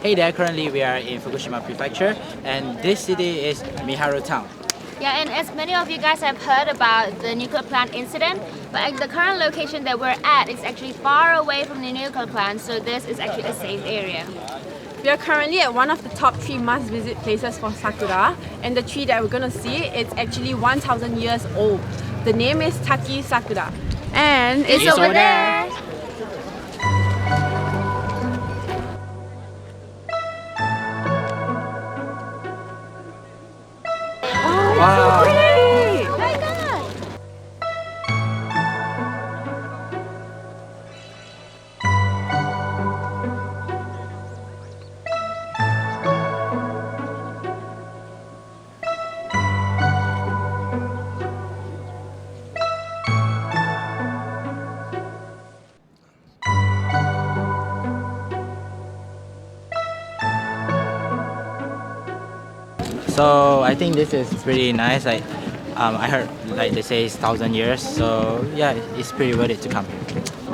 Hey there, currently we are in Fukushima prefecture and this city is Miharu Town. Yeah, and as many of you guys have heard about the nuclear plant incident, but the current location that we're at is actually far away from the nuclear plant, so this is actually a safe area. We are currently at one of the top 3 must-visit places for Sakura, and the tree that we're going to see is actually 1,000 years old. The name is Taki-Zakura. And it's over there! Wow! Oh my god! So I think this is pretty nice. I heard they say it's 1,000 years, so yeah, it's pretty worth it to come.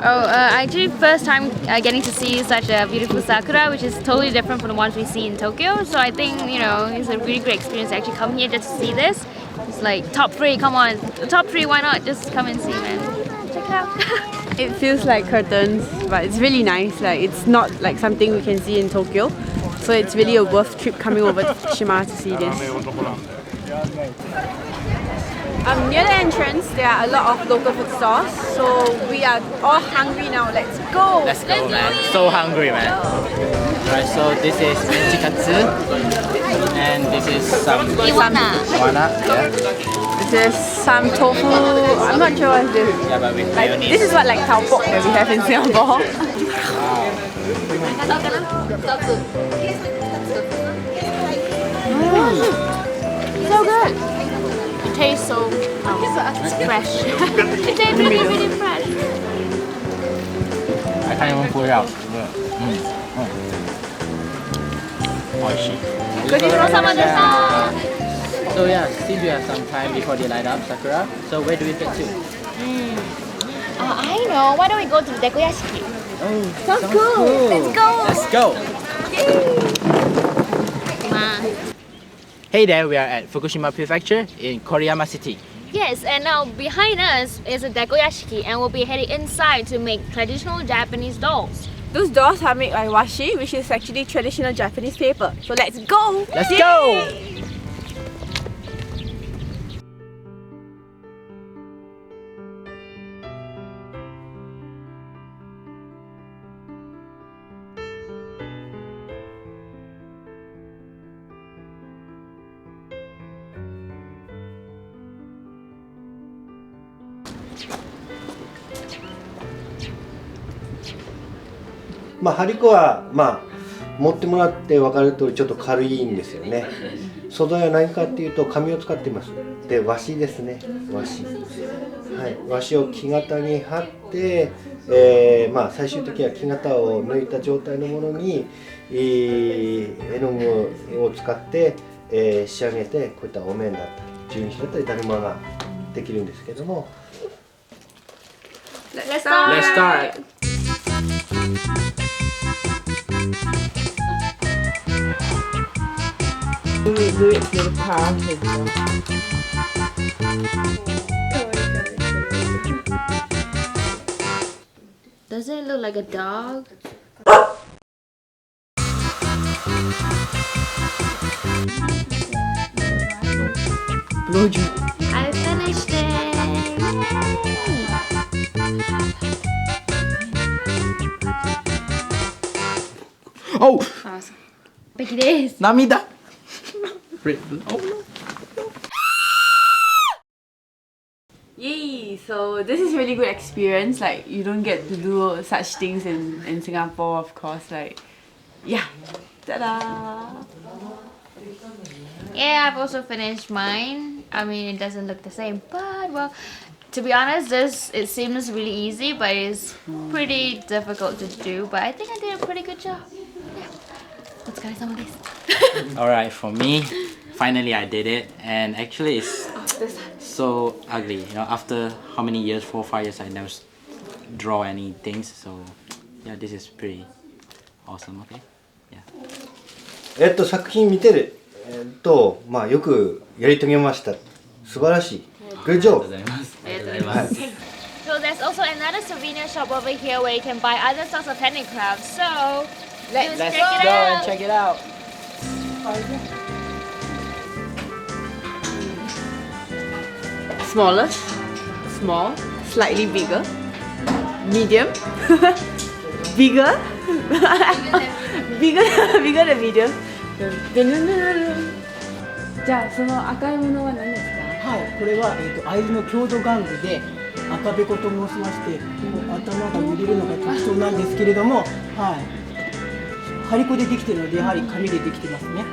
Actually first time getting to see such a beautiful sakura, which is totally different from the ones we see in Tokyo. So I think, it's a really great experience to actually come here just to see this. It's like top 3, come on. Top 3, why not? Just come and see, man. Check it out. It feels like curtains, but it's really nice. Like, it's not like something we can see in Tokyo. So it's really a worth trip coming over to Fukushima to see this. Near the entrance, there are a lot of local food stores. So we are all hungry now. Let's go! Let's go, man. So hungry, man. Alright, so this is menchikatsu, and this is some Iwana. Yeah. This is some tofu. I'm not sure what this is. Yeah, but with mayonnaise. This is what like tau pok that we have in Singapore. So good. It tastes so fresh. It tastes really fresh. I can't even pull it out. So yeah, since we have some time before they light up Sakura, so where do we get to? I know. Why don't we go to the Deco-Yashiki? Oh, Sounds cool. Let's go. Let's go. Come on. Hey there, we are at Fukushima prefecture in Koriyama City. Yes, and now behind us is a Deco-Yashiki, and we'll be heading inside to make traditional Japanese dolls. Those dolls are made by washi, which is actually traditional Japanese paper. So let's go! Let's go!張り子は持ってもらって分かる通りちょっと軽いんですよね。素材は何かっていうと紙を使っています。で和紙ですね。和紙。はい。和紙を木型に貼って、最終的には木型を抜いた状態のものに、絵の具を使って、仕上げてこういったお面だったり十二支だったりだるまができるんですけども。Let's start! Let's start! Do it to the path. Doesn't it look like a dog? I finished it! Oh! Awesome. Picky this. Namida! Yay! So this is really good experience. Like, you don't get to do such things in Singapore, of course. Like, yeah. Ta-da! Yeah, I've also finished mine. I mean, it doesn't look the same, but well, to be honest, it seems really easy, but it's pretty difficult to do. But I think I did a pretty good job. Yeah. Let's try some of this. Alright, for me, finally I did it, and actually it's so ugly. After how many years, 4 or 5 years, I never draw any things. So yeah, this is pretty awesome. Okay, yeah. 作品見てるまあよくやり遂げました。素晴らしい。Good job. So there's also another souvenir shop over here where you can buy other sorts of handicrafts. So let's Let's check it go out. and check it out. Smaller, small, slightly bigger, medium, bigger, bigger than medium. じゃあその赤いものは何ですか？はい、これは、会津の郷土玩具で赤べこと申しまして、頭が揺れるのが特徴なんですけれども、はい、張り子でできているので、やはり紙でできてますね。は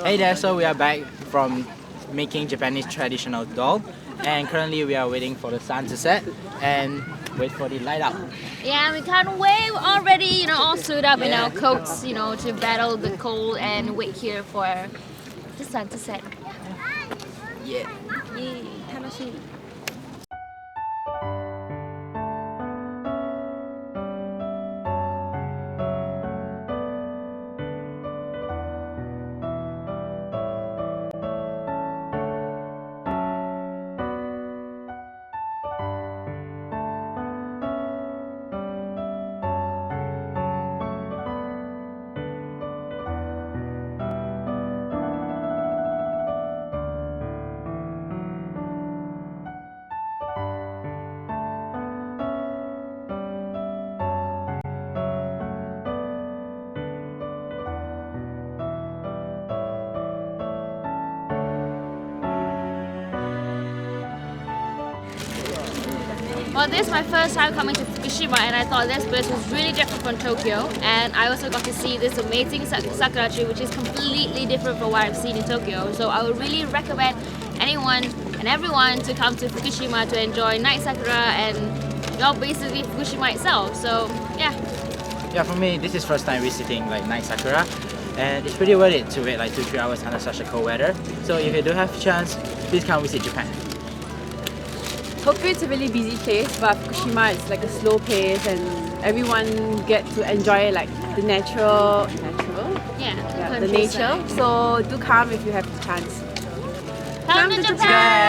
い。Hey there, so we are back from making Japanese traditional doll, and currently we are waiting for the sun to set and wait for the light out. Yeah, we can't wait. We're already, all suited up in our coats, to battle the cold and wait here for the sun to set. Yeah. Yay, 楽しみ。Well, this is my first time coming to Fukushima, and I thought this place was really different from Tokyo. And I also got to see this amazing Sakura Tree, which is completely different from what I've seen in Tokyo. So I would really recommend anyone and everyone to come to Fukushima to enjoy night Sakura and basically Fukushima itself. So yeah. Yeah, for me, this is first time visiting night Sakura, and it's pretty worth it to wait 2-3 hours under such a cold weather. So if you do have a chance, please come visit Japan. Tokyo is a really busy place, but Fukushima is like a slow pace, and everyone get to enjoy the natural, Yeah, the nature. So do come if you have the chance. Come to Japan!